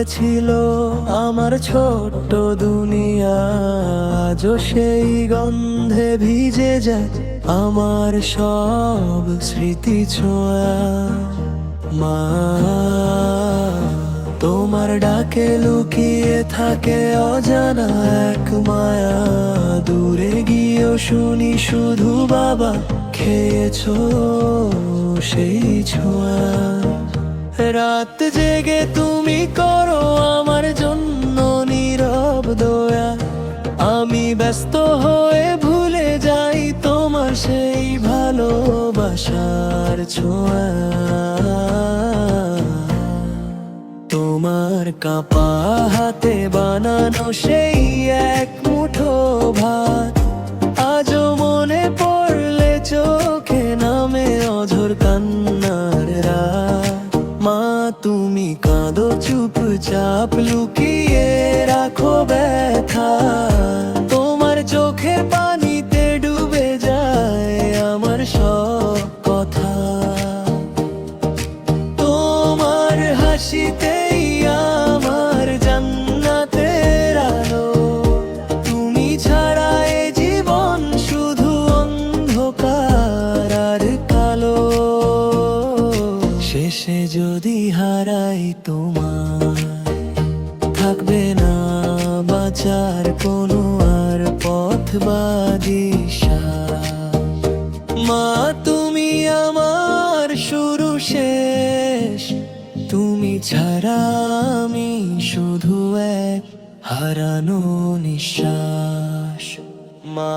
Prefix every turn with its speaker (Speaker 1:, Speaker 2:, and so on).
Speaker 1: হয়েছিল আমার ছোট্ট দুনিয়া, আজও সেই গন্ধে ভিজে যায় আমার সব স্মৃতি ছোঁয়া। মা, তোমার ডাকে লুকিয়ে থাকে অজানা এক মায়া, দূরে গিয়েও শুনি শুধু বাবা খেয়েছো সেই ছোঁয়া। রাত জেগে তুমি করো আমার জন্য নীরব দয়া, আমি ব্যস্ত হয়ে ভুলে যাই তোমার সেই ভালোবাসার ছোঁয়া। তোমার কাঁপা হাতে বানানো সেই এক মুঠো ভাত আজও মনে পড়লে চোখে নামে অঝোর কান্নার রাত। মা, তুমি কাঁদো চুপচাপ লুকিয়ে রাখো ব্যথা, তোমার চোখের পানিতে ডুবে যায় আমার সব কথা। তোমার হাসিতেই আমার জান্নাতের আলো, তুমি ছাড়া এ জীবন শুধু অন্ধকার আর কালো। শেষে যদি হারাই তোমায়, থাকবে না বাঁচার কোনো আর পথ বা দিশা। মা, তুমি আমার শুরু শেষ, তুমি ছাড়া আমি শুধু এক হারানো নিঃশ্বাস। মা।